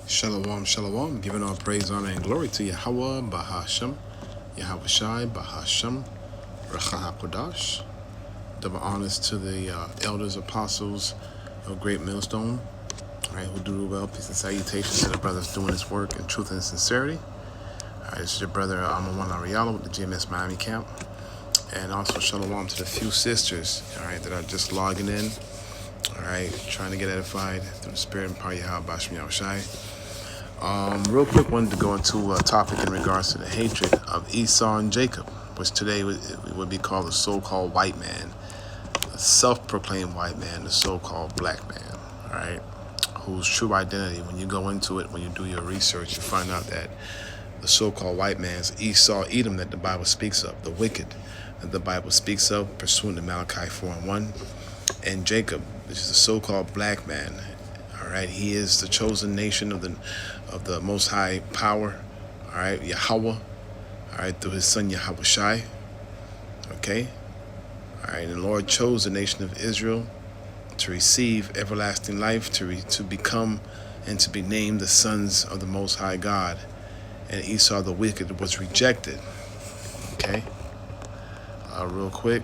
Shalom, shalom, giving all praise, honor, and glory to Yahweh, Bahashem, Yahweh Shai, Bahashem, Racha HaKodash. Double honors to the elders, apostles of Great Millstone, right, who do well. Peace and salutations to the brothers doing this work in truth and sincerity. All right, this is your brother Amawan Ariala with the GMS Miami camp. And also shalom to the few sisters, all right, that are just logging in, all right, trying to get edified through the spirit and power of Yahweh, Bahashem, Yahweh Shai. Real quick, wanted to go into a topic in regards to the hatred of Esau and Jacob, which today would be called the so-called white man, the self-proclaimed white man, the so-called black man, all right, whose true identity, when you go into it, when you do your research, you find out that the so-called white man is Esau, Edom, that the Bible speaks of, the wicked that the Bible speaks of, pursuant to Malachi 4:1, and Jacob, which is the so-called black man. All right, he is the chosen nation of the Most High power. All right, Yahweh. All right, through His Son Yahweh Shai. Okay. All right, and the Lord chose the nation of Israel to receive everlasting life, to become and to be named the sons of the Most High God. And Esau the wicked was rejected. Okay. Real quick,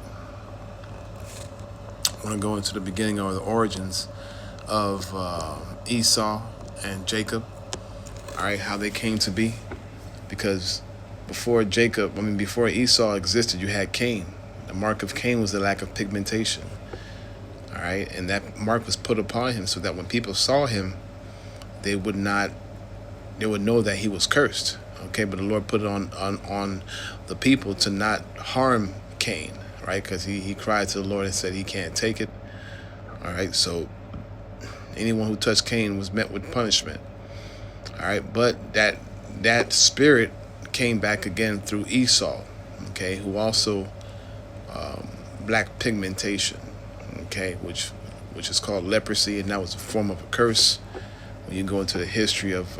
I want to go into the beginning or the origins of Esau and Jacob. All right, how they came to be, because before Esau existed, you had Cain. The mark of Cain was the lack of pigmentation. All right, and that mark was put upon him so that when people saw him, they would know that he was cursed. Okay, but the Lord put it on the people to not harm Cain, right? Because he cried to the Lord and said he can't take it. All right, so anyone who touched Cain was met with punishment. All right, but that spirit came back again through Esau, okay, who also black pigmentation, okay, which is called leprosy, and that was a form of a curse. When you go into the history of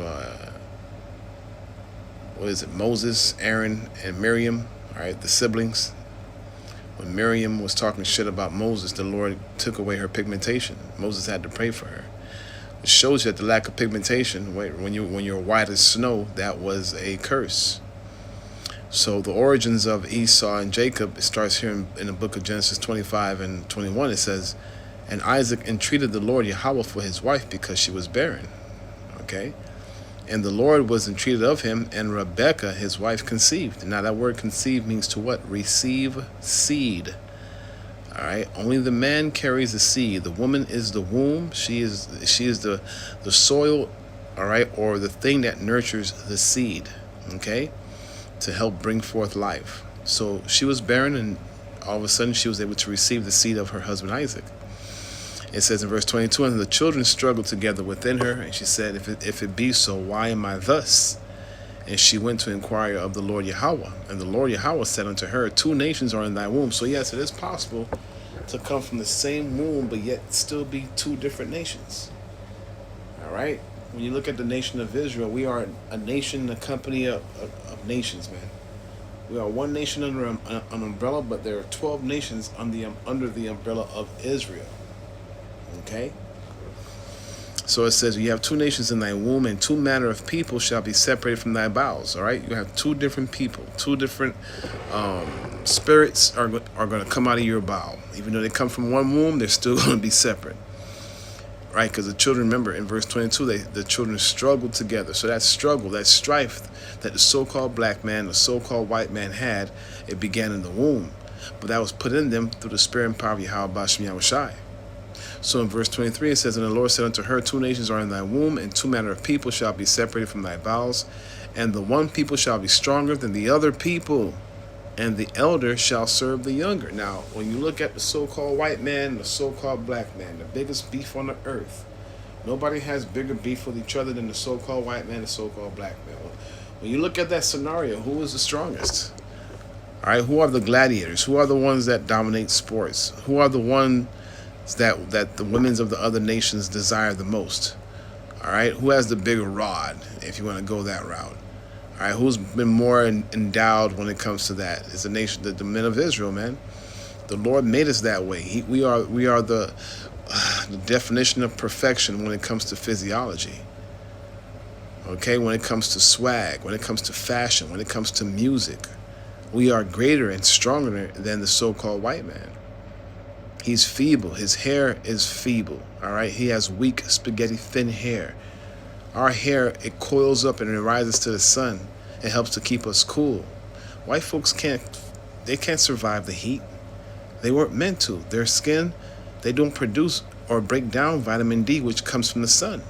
Moses, Aaron, and Miriam, all right, the siblings. When Miriam was talking shit about Moses, the Lord took away her pigmentation. Moses had to pray for her. It shows you that the lack of pigmentation, when you're white as snow, that was a curse. So the origins of Esau and Jacob, it starts here in the book of Genesis 25 and 21. It says, and Isaac entreated the Lord Yahweh for his wife because she was barren. Okay? And the Lord was entreated of him, and Rebekah, his wife, conceived. Now that word conceive means to what? Receive seed. All right. Only the man carries the seed. The woman is the womb. She is the soil, all right, or the thing that nurtures the seed, okay, to help bring forth life. So she was barren, and all of a sudden she was able to receive the seed of her husband Isaac. It says in verse 22, and the children struggled together within her, and she said, if it be so, why am I thus? And she went to inquire of the Lord Yahweh. And the Lord Yahweh said unto her, 2 nations are in thy womb. So yes, it is possible to come from the same womb, but yet still be 2 different nations. All right? When you look at the nation of Israel, we are a nation, a company of nations, man. We are one nation under an umbrella, but there are 12 nations under the umbrella of Israel. Okay? So it says, you have 2 nations in thy womb, and 2 manner of people shall be separated from thy bowels. All right? You have 2 different people, 2 different spirits are going to come out of your bowel. Even though they come from one womb, they're still going to be separate. Right? Because the children, remember, in verse 22, the children struggled together. So that struggle, that strife that the so-called black man, the so-called white man had, it began in the womb. But that was put in them through the spirit and power of Yahweh, Bahashem, Yahweh Shai. So in verse 23, it says, and the Lord said unto her, 2 nations are in thy womb, and 2 manner of people shall be separated from thy bowels. And the one people shall be stronger than the other people, and the elder shall serve the younger. Now, when you look at the so-called white man and the so-called black man, the biggest beef on the earth, nobody has bigger beef with each other than the so-called white man and the so-called black man. When you look at that scenario, who is the strongest? All right, who are the gladiators? Who are the ones that dominate sports? Who are the ones that the women of the other nations desire the most? All right, who has the bigger rod, if you want to go that route? All right, who's been more endowed when it comes to that? It's the nation, the men of Israel, man. The Lord made us that way. We are the definition of perfection when it comes to physiology. Okay, when it comes to swag, when it comes to fashion, when it comes to music, we are greater and stronger than the so-called white man. He's feeble. His hair is feeble. All right, he has weak, spaghetti thin hair. Our hair, it coils up and it rises to the sun. It helps to keep us cool. White folks can't survive the heat. They weren't meant to. Their skin, they don't produce or break down vitamin D, which comes from the sun.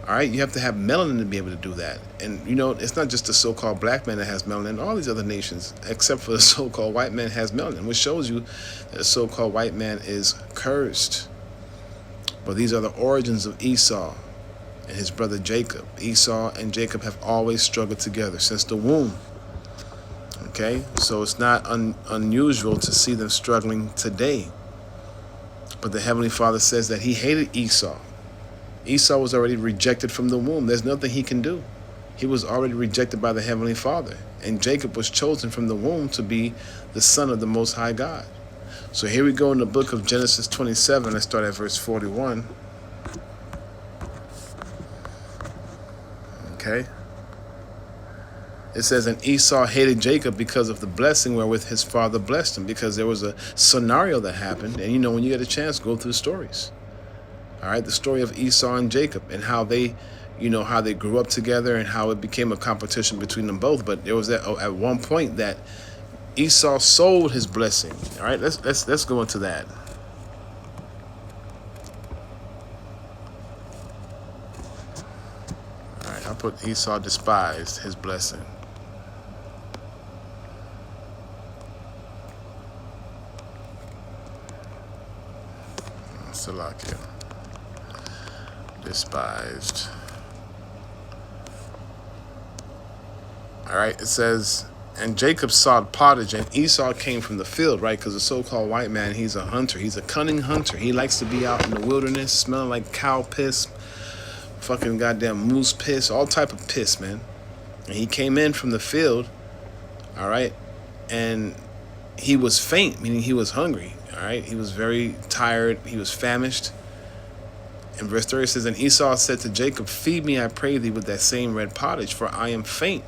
All right, you have to have melanin to be able to do that. And, you know, it's not just the so-called black man that has melanin. All these other nations, except for the so-called white man, has melanin, which shows you that the so-called white man is cursed. But these are the origins of Esau and his brother Jacob. Esau and Jacob have always struggled together since the womb. Okay, so it's not unusual to see them struggling today. But the Heavenly Father says that he hated Esau. Esau was already rejected from the womb. There's nothing he can do. He was already rejected by the Heavenly Father. And Jacob was chosen from the womb to be the son of the Most High God. So here we go in the book of Genesis 27. Let's start at verse 41. Okay. It says, and Esau hated Jacob because of the blessing wherewith his father blessed him, because there was a scenario that happened. And, you know, when you get a chance, go through the stories. All right, the story of Esau and Jacob and how they, you know, how they grew up together and how it became a competition between them both. But there was at one point that Esau sold his blessing. All right, let's go into that. All right, I'll put Esau despised his blessing. Salakia. Despised. All right, it says, and Jacob sought pottage, and Esau came from the field, right? Because the so-called white man, he's a hunter. He's a cunning hunter. He likes to be out in the wilderness, smelling like cow piss, fucking goddamn moose piss, all type of piss, man. And he came in from the field, all right, and he was faint, meaning he was hungry, all right? He was very tired. He was famished. In verse 30 it says, and Esau said to Jacob, feed me, I pray thee, with that same red pottage, for I am faint.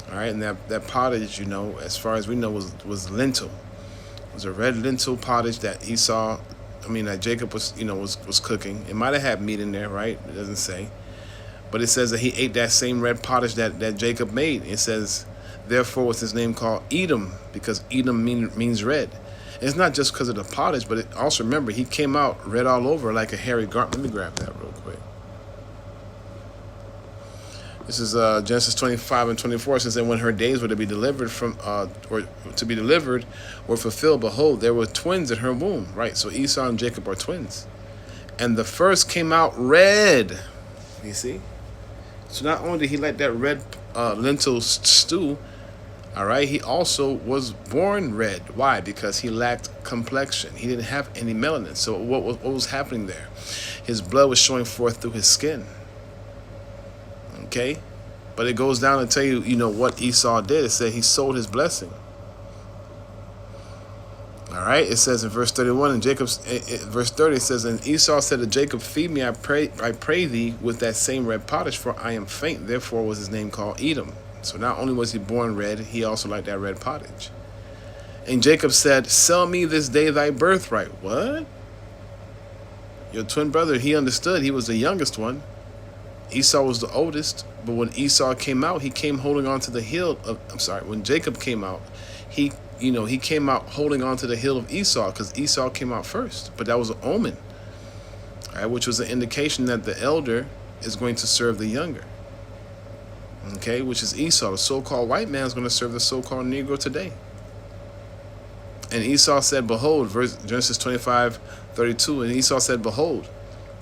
All right, and that pottage, you know, as far as we know, was lentil. It was a red lentil pottage that that Jacob was, you know, was cooking. It might have had meat in there, right? It doesn't say. But it says that he ate that same red pottage that Jacob made. It says, therefore was his name called Edom, because Edom means red. It's not just because of the pottage, but it also, remember, he came out red all over like a hairy garment. Let me grab that real quick. This is Genesis 25 and 24. It says, and when her days were to be delivered were fulfilled, behold, there were twins in her womb. Right, so Esau and Jacob are twins. And the first came out red. You see? So not only did he like that red lentil stew, all right, he also was born red. Why? Because he lacked complexion. He didn't have any melanin. So what was happening there? His blood was showing forth through his skin. Okay? But it goes down to tell you, you know, what Esau did. It said he sold his blessing. All right? It says in verse 31, and verse 30, it says, and Esau said to Jacob, feed me, I pray thee, with that same red pottage, for I am faint. Therefore was his name called Edom. So not only was he born red, he also liked that red pottage. And Jacob said, sell me this day thy birthright. What? Your twin brother, he understood. He was the youngest one. Esau was the oldest. But when Esau came out, he came holding on to the heel of, when Jacob came out, he came out holding on to the heel of Esau, because Esau came out first. But that was an omen, all right, which was an indication that the elder is going to serve the younger. Okay, which is Esau. The so-called white man is going to serve the so-called Negro today. And Esau said, behold, Genesis 25:32, and Esau said, behold,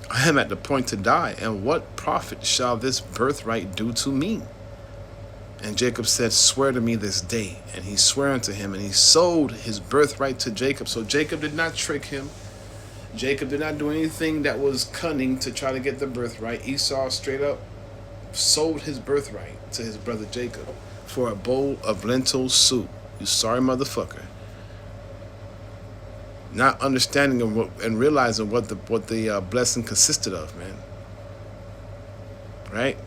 I am at the point to die, and what profit shall this birthright do to me? And Jacob said, swear to me this day. And he swore unto him, and he sold his birthright to Jacob. So Jacob did not trick him. Jacob did not do anything that was cunning to try to get the birthright. Esau straight up sold his birthright to his brother Jacob for a bowl of lentil soup. You sorry motherfucker. Not understanding and realizing what the blessing consisted of, man. Right?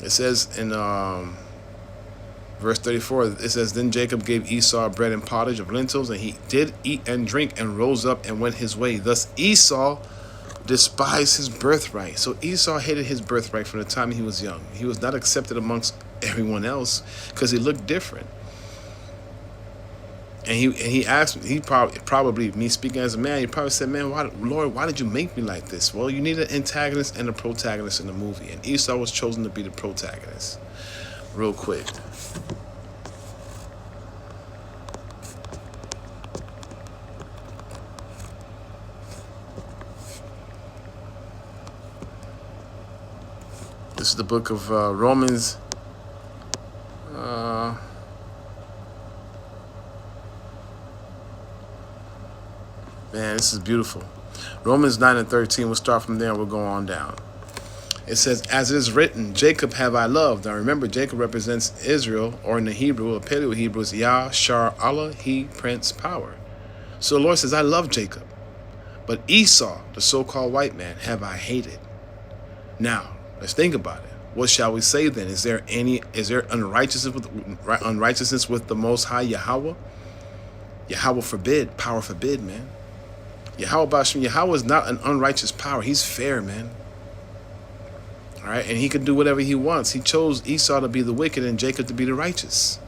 It says in verse 34, it says, then Jacob gave Esau bread and pottage of lentils, and he did eat and drink, and rose up and went his way. Thus Esau despised his birthright. So Esau hated his birthright from the time he was young. He was not accepted amongst everyone else because he looked different. And he asked, he probably me speaking as a man, he probably said, man, Lord, why did you make me like this? Well, you need an antagonist and a protagonist in the movie, and Esau was chosen to be the protagonist. Real quick. This is the book of Romans. Man, this is beautiful. Romans 9 and 13. We'll start from there and we'll go on down. It says, as it is written, Jacob have I loved. Now remember, Jacob represents Israel, or in the Hebrew, or Paleo Hebrew, is Yah, Shar, Allah, He, Prince, Power. So the Lord says, I love Jacob. But Esau, the so-called white man, have I hated. Now, let's think about it. What shall we say then? Is there unrighteousness with the Most High Yahweh? Yahweh forbid, power forbid, man. Yahweh is not an unrighteous power. He's fair, man. All right, and he can do whatever he wants. He chose Esau to be the wicked and Jacob to be the righteous.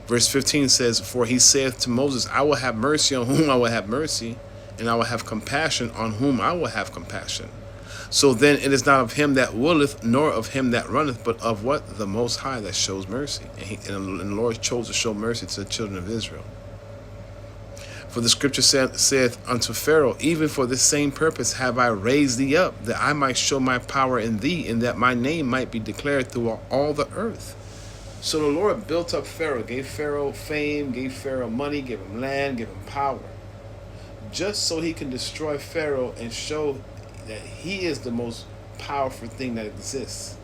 Verse 15 says, for he saith to Moses, I will have mercy on whom I will have mercy, and I will have compassion on whom I will have compassion. So then it is not of him that willeth, nor of him that runneth, but of what? The Most High that shows mercy. And the Lord chose to show mercy to the children of Israel. For the scripture saith unto Pharaoh, even for this same purpose have I raised thee up, that I might show my power in thee, and that my name might be declared throughout all the earth. So the Lord built up Pharaoh, gave Pharaoh fame, gave Pharaoh money, gave him land, gave him power, just so he can destroy Pharaoh and show that he is the most powerful thing that exists.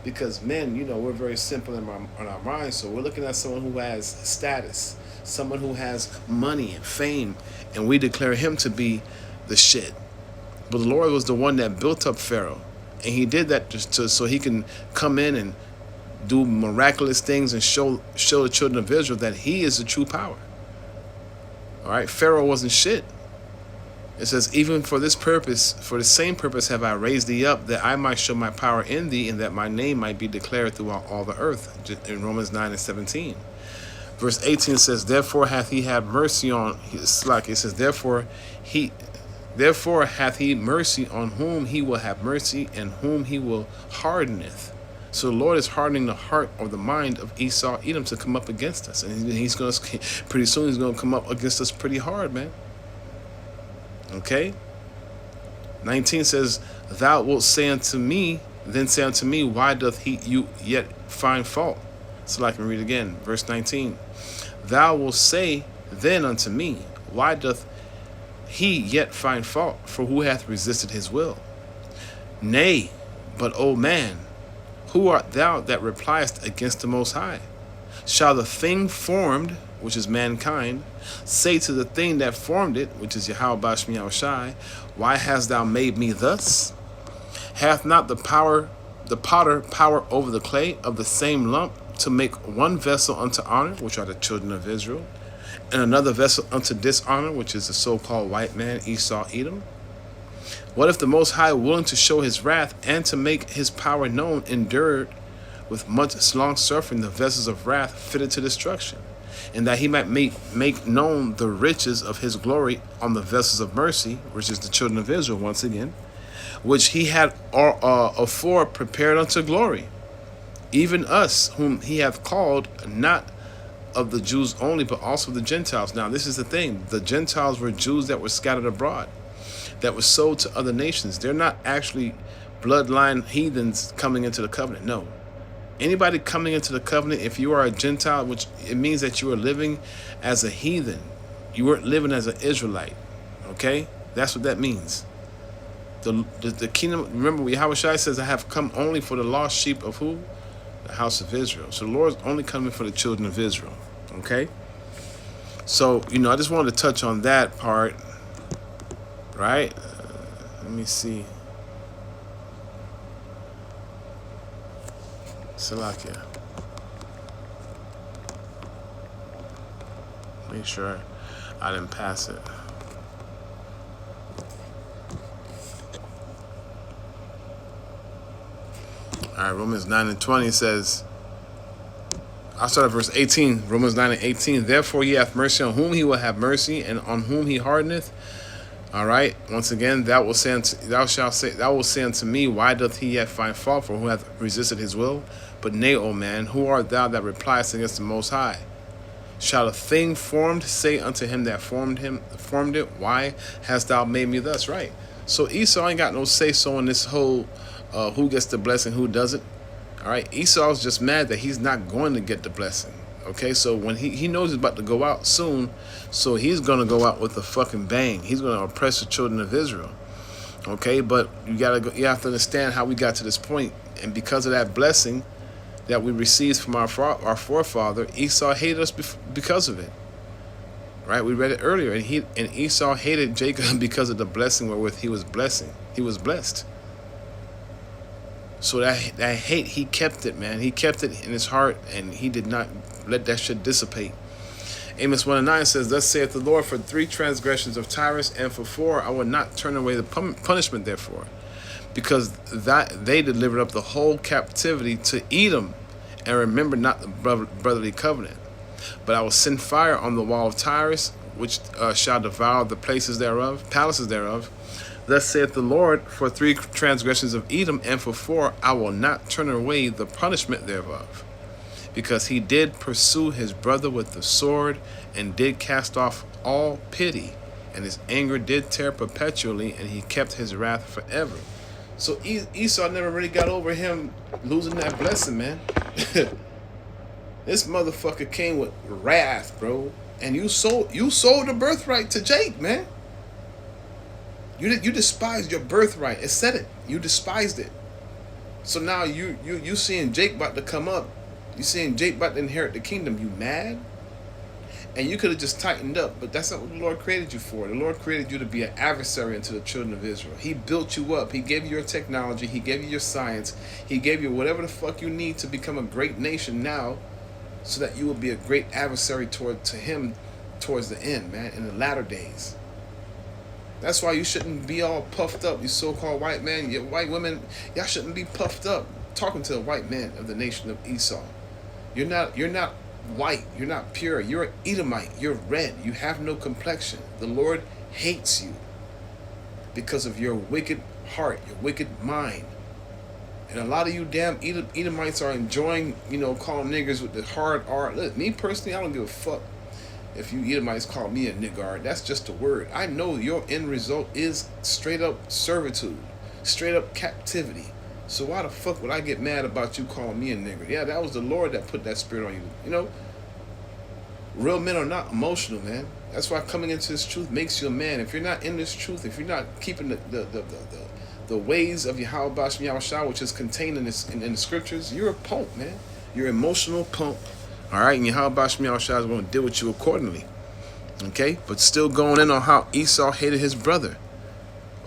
Because men, we're very simple in our minds, so we're looking at someone who has status, someone who has money and fame, and we declare him to be the shit. But the Lord was the one that built up Pharaoh, and he did that so he can come in and do miraculous things and show the children of Israel that he is the true power. All right, Pharaoh wasn't shit. It says, even for this purpose, for the same purpose have I raised thee up, that I might show my power in thee, and that my name might be declared throughout all the earth. In Romans 9 and 17. Verse 18 says, therefore hath he had mercy on, it says, therefore hath he mercy on whom he will have mercy, and whom he will hardeneth. So the Lord is hardening the heart or the mind of Esau, Edom, to come up against us. And he's going to, pretty soon he's going to come up against us pretty hard, man. Okay? 19 says, thou wilt say unto me, why doth you yet find fault? So I can read again. Verse 19. Thou wilt say then unto me, why doth he yet find fault? For who hath resisted his will? Nay, but, O man, who art thou that repliest against the Most High? Shall the thing formed, which is mankind, say to the thing that formed it, which is Yahweh Bashmi Yahushai, why hast thou made me thus? Hath not the potter power over the clay of the same lump, to make one vessel unto honor, which are the children of Israel, and another vessel unto dishonor, which is the so-called white man, Esau, Edom? What if the Most High, willing to show his wrath and to make his power known, endured with much long suffering the vessels of wrath fitted to destruction, and that he might make known the riches of his glory on the vessels of mercy, which is the children of Israel once again, which he had afore prepared unto glory, even us whom he hath called, not of the Jews only, but also the Gentiles. Now this is the thing, the Gentiles were Jews that were scattered abroad, that were sold to other nations. They're not actually bloodline heathens coming into the covenant. No. Anybody coming into the covenant, if you are a Gentile, which it means that you are living as a heathen. You weren't living as an Israelite. Okay? That's what that means. The kingdom, remember, Yahweh Shai says, I have come only for the lost sheep of who? The house of Israel. So the Lord's only coming for the children of Israel. Okay? So, I just wanted to touch on that part. Right? Let me see. Salakia. Make sure I didn't pass it. All right, Romans 9:20 says, I'll start at verse 18. Romans 9:18. Therefore he hath mercy on whom he will have mercy, and on whom he hardeneth. All right. Once again, thou will say unto me, why doth he yet find fault? For who hath resisted his will? But nay, O man, who art thou that repliest against the Most High? Shall a thing formed say unto him that formed it, why hast thou made me thus? Right. So Esau ain't got no say so in this whole who gets the blessing, who doesn't. All right. Esau's just mad that he's not going to get the blessing. Okay, so when he knows he's about to go out soon, so he's gonna go out with a fucking bang. He's gonna oppress the children of Israel. Okay, but you have to understand how we got to this point, and because of that blessing that we received from our forefather, Esau hated us because of it. Right, we read it earlier, and Esau hated Jacob because of the blessing wherewith he was blessed. So that hate, he kept it, man. He kept it in his heart, and he did not let that shit dissipate. Amos 1:9 says, thus saith the Lord, for 3 transgressions of Tyrus, and for 4 I will not turn away the punishment therefore, because that they delivered up the whole captivity to Edom, and remember not the brotherly covenant. But I will send fire on the wall of Tyrus, which shall devour the palaces thereof. Thus saith the Lord, for 3 transgressions of Edom, and for 4 I will not turn away the punishment thereof, because he did pursue his brother with the sword, and did cast off all pity, and his anger did tear perpetually, and he kept his wrath forever. So Esau never really got over him losing that blessing, man. This motherfucker came with wrath, bro, and you sold the birthright to Jake, man. You despised your birthright. It said it. You despised it. So now you seeing Jake about to come up. You seeing Jake about to inherit the kingdom. You mad? And you could have just tightened up, but that's not what the Lord created you for. The Lord created you to be an adversary unto the children of Israel. He built you up. He gave you your technology. He gave you your science. He gave you whatever the fuck you need to become a great nation now, so that you will be a great adversary to him towards the end, man, in the latter days. That's why you shouldn't be all puffed up, you so-called white man. You white women, y'all shouldn't be puffed up talking to a white man of the nation of Esau. You're not white. You're not pure. You're an Edomite. You're red. You have no complexion. The Lord hates you because of your wicked heart, your wicked mind. And a lot of you damn Edomites are enjoying, calling niggers with the hard R. Look, me personally, I don't give a fuck if you Edomites call me a nigger. That's just a word. I know your end result is straight up servitude, straight up captivity. So why the fuck would I get mad about you calling me a nigger? Yeah, that was the Lord that put that spirit on you. Real men are not emotional, man. That's why coming into this truth makes you a man. If you're not in this truth, if you're not keeping the ways of Yahweh Bashem Yahushua, which is contained in the scriptures, you're a punk, man. You're an emotional punk. All right, and Yahweh Bashem Yahushua is going to deal with you accordingly. Okay, but still going in on how Esau hated his brother.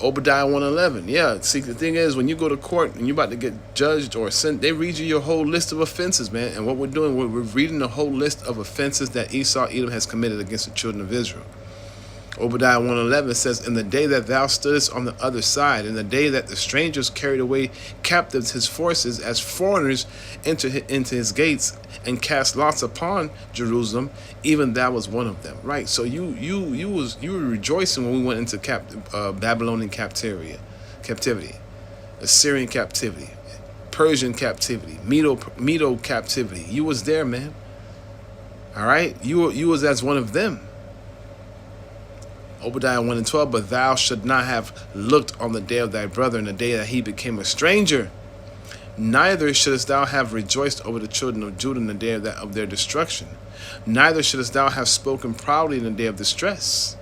Obadiah 1:11. Yeah, see, the thing is, when you go to court and you're about to get judged or sent, they read you your whole list of offenses, man. And what we're doing, we're reading the whole list of offenses that Esau, Edom has committed against the children of Israel. Obadiah 1:11 says, in the day that thou stoodest on the other side, in the day that the strangers carried away captives his forces, as foreigners enter into his gates and cast lots upon Jerusalem, even thou was one of them. Right. So you were rejoicing when we went into Babylonian captivity, Assyrian captivity, Persian captivity, Medo captivity. You was there, man. All right. You was as one of them. Obadiah 1:12, but thou should not have looked on the day of thy brother, in the day that he became a stranger. Neither shouldest thou have rejoiced over the children of Judah in the day of their destruction. Neither shouldest thou have spoken proudly in the day of distress.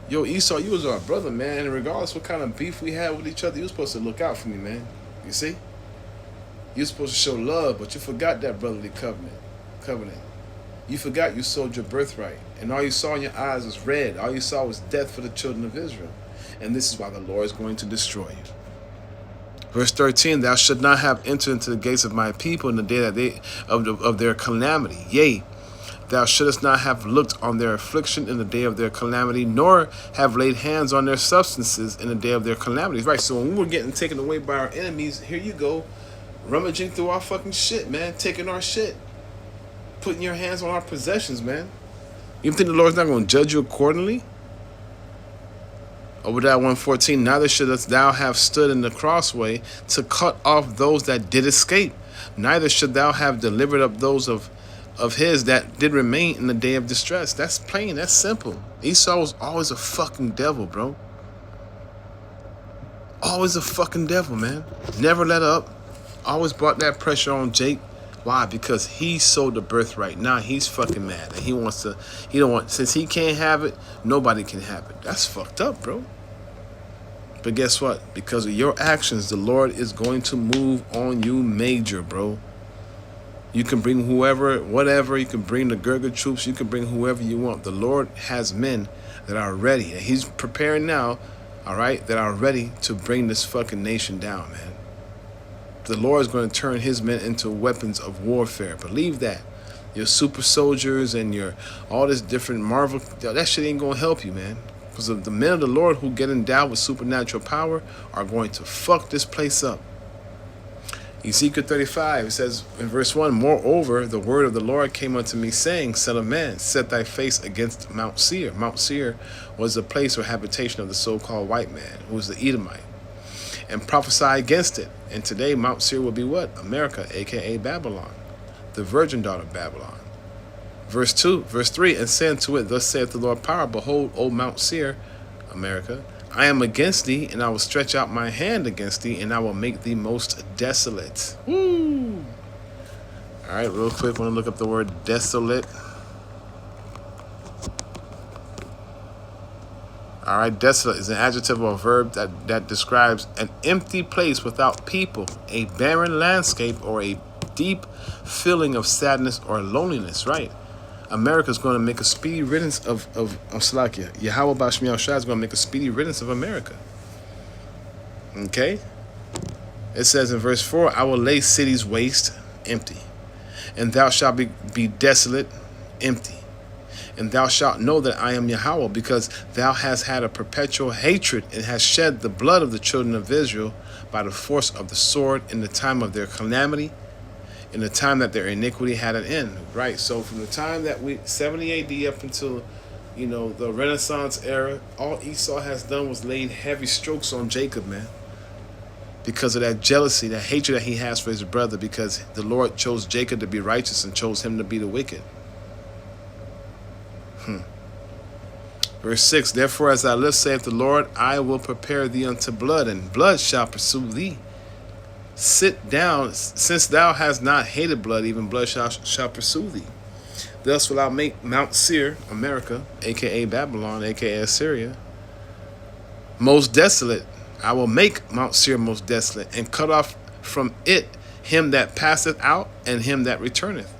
Yo, Esau, you was our brother, man. And regardless what kind of beef we had with each other, you was supposed to look out for me, man. You see? You were supposed to show love, but you forgot that brotherly covenant. You forgot you sold your birthright, and all you saw in your eyes was red. All you saw was death for the children of Israel. And this is why the Lord is going to destroy you. Verse 13, thou shalt not have entered into the gates of my people in the day that they of their calamity. Yea, thou shouldest not have looked on their affliction in the day of their calamity, nor have laid hands on their substances in the day of their calamities. Right, so when we were getting taken away by our enemies, here you go, rummaging through our fucking shit, man, taking our shit, putting your hands on our possessions, man. You think the Lord's not going to judge you accordingly? Obadiah 1:14, neither shouldst thou have stood in the crossway to cut off those that did escape, neither should thou have delivered up those of his that did remain in the day of distress. That's plain, that's simple. Esau was always a fucking devil, bro. Always a fucking devil, man. Never let up. Always brought that pressure on Jake. Why? Because he sold the birthright. Now he's fucking mad. And since he can't have it, nobody can have it. That's fucked up, bro. But guess what? Because of your actions, the Lord is going to move on you major, bro. You can bring whoever, whatever. You can bring the Gurga troops. You can bring whoever you want. The Lord has men that are ready. And he's preparing now, all right, that are ready to bring this fucking nation down, man. The Lord is going to turn his men into weapons of warfare. Believe that. Your super soldiers and your all this different Marvel, that shit ain't going to help you, man. Because the men of the Lord who get endowed with supernatural power are going to fuck this place up. Ezekiel 35, it says in verse 1, moreover, the word of the Lord came unto me, saying, Son of man, set thy face against Mount Seir. Mount Seir was the place or habitation of the so-called white man, who was the Edomite, and prophesy against it. And today Mount Seir will be what? America, a.k.a. Babylon, the virgin daughter of Babylon. Verse 3, and say unto it, thus saith the Lord power, behold, O Mount Seir, America, I am against thee, and I will stretch out my hand against thee, and I will make thee most desolate. Woo! All right, real quick, I want to look up the word desolate. All right, desolate is an adjective or a verb that describes an empty place without people, a barren landscape, or a deep feeling of sadness or loneliness, right? America's going to make a speedy riddance of Slakia. Yahweh Bashmi Al-Shah is going to make a speedy riddance of America. Okay? It says in verse 4, I will lay cities waste, empty, and thou shalt be desolate, empty. And thou shalt know that I am Yahweh, because thou hast had a perpetual hatred and hast shed the blood of the children of Israel by the force of the sword in the time of their calamity, in the time that their iniquity had an end. Right, so from the time that 70 AD up until, the Renaissance era, all Esau has done was laid heavy strokes on Jacob, man. Because of that jealousy, that hatred that he has for his brother, because the Lord chose Jacob to be righteous and chose him to be the wicked. Verse 6, therefore as I live, saith the Lord, I will prepare thee unto blood, and blood shall pursue thee. Sit down, since thou hast not hated blood, even blood shall pursue thee. Thus will I make Mount Seir, America, a.k.a. Babylon, a.k.a. Assyria, most desolate. I will make Mount Seir most desolate, and cut off from it him that passeth out, and him that returneth.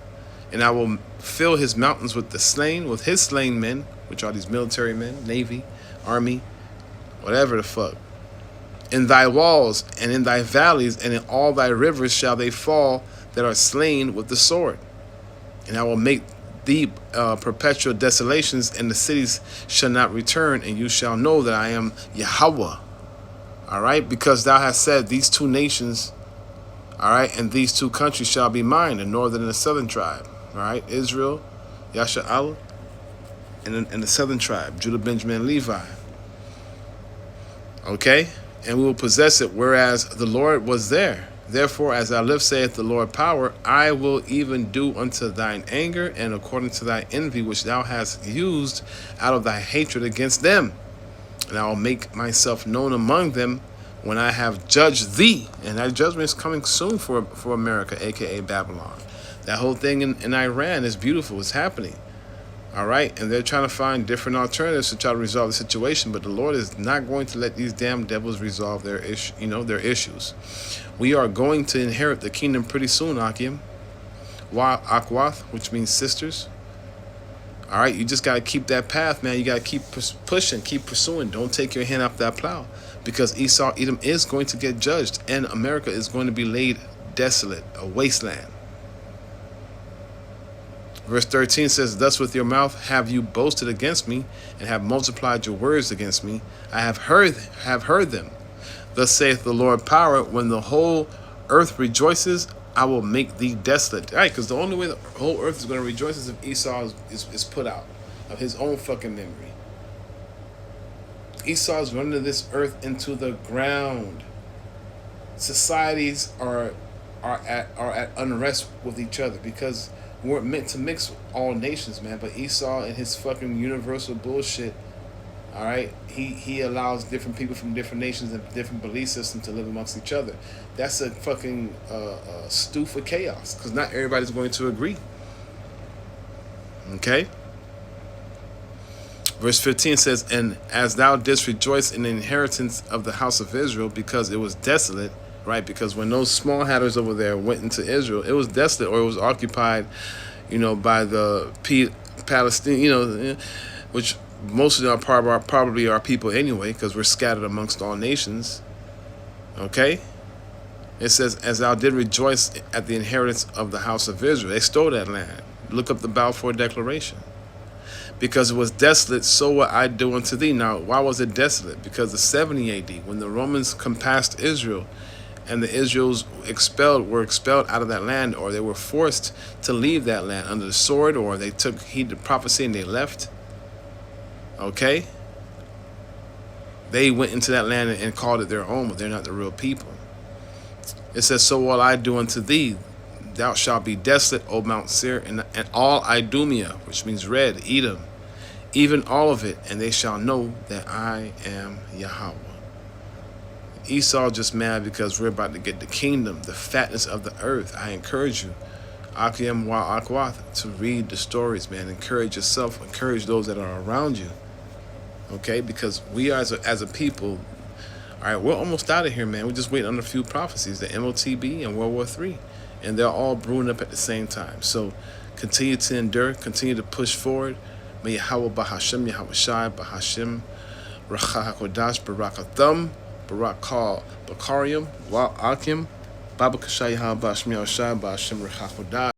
And I will fill his mountains with the slain, with his slain men, which are these military men, navy, army, whatever the fuck. In thy walls and in thy valleys and in all thy rivers shall they fall that are slain with the sword. And I will make thee perpetual desolations, and the cities shall not return, and you shall know that I am Yahweh. All right, because thou hast said, these two nations, all right, and these two countries shall be mine, the northern and the southern tribe. All right, Israel, Yasha'Allah, and the southern tribe, Judah, Benjamin, and Levi. Okay, and we will possess it, whereas the Lord was there. Therefore, as I live, saith the Lord power, I will even do unto thine anger, and according to thy envy which thou hast used out of thy hatred against them. And I will make myself known among them when I have judged thee. And that judgment is coming soon for America, a.k.a. Babylon. That whole thing in Iran is beautiful. It's happening. All right? And they're trying to find different alternatives to try to resolve the situation. But the Lord is not going to let these damn devils resolve their issues. We are going to inherit the kingdom pretty soon, Akim. Akwath, which means sisters. All right, you just got to keep that path, man. You got to keep pushing, keep pursuing. Don't take your hand off that plow, because Esau, Edom is going to get judged, and America is going to be laid desolate, a wasteland. Verse 13 says, thus with your mouth have you boasted against me, and have multiplied your words against me. I have heard them. Thus saith the Lord power, when the whole earth rejoices, I will make thee desolate. All right, because the only way the whole earth is going to rejoice is if Esau is put out of his own fucking memory. Esau is running this earth into the ground. Societies are at unrest with each other, because we weren't meant to mix all nations, man. But Esau and his fucking universal bullshit, all right, he allows different people from different nations and different belief systems to live amongst each other. That's a fucking stew for chaos, because not everybody's going to agree. Okay? Verse 15 says, and as thou didst rejoice in the inheritance of the house of Israel, because it was desolate, right? Because when those small hatters over there went into Israel, it was desolate, or it was occupied, by the Palestine, which most of them are probably our people anyway, because we're scattered amongst all nations. Okay? It says, as thou did rejoice at the inheritance of the house of Israel. They stole that land. Look up the Balfour Declaration. Because it was desolate, so will I do unto thee. Now, why was it desolate? Because of 70 AD, when the Romans compassed Israel, and the Israels were expelled out of that land, or they were forced to leave that land under the sword, or they took heed to prophecy and they left. Okay? They went into that land and called it their own, but they're not the real people. It says, so will I do unto thee. Thou shalt be desolate, O Mount Seir, and all Idumea, which means red, Edom, even all of it, and they shall know that I am Yahweh. Esau just mad because we're about to get the kingdom, the fatness of the earth. I encourage you, Akim wa Akwath, to read the stories, man. Encourage yourself, encourage those that are around you. Okay, because we are as a people, all right, we're almost out of here, man. We're just waiting on a few prophecies, the MOTB and World War III. And they're all brewing up at the same time. So continue to endure, continue to push forward. May Yahweh Bahashem, Yahweh Shai, Bahashem, Racha HaKodash, Barakatham, Barakal, Bakarium, Wa Akim, Baba Kashai Yahweh Bahashem, Yahweh Shai, Bahashem, Racha HaKodash.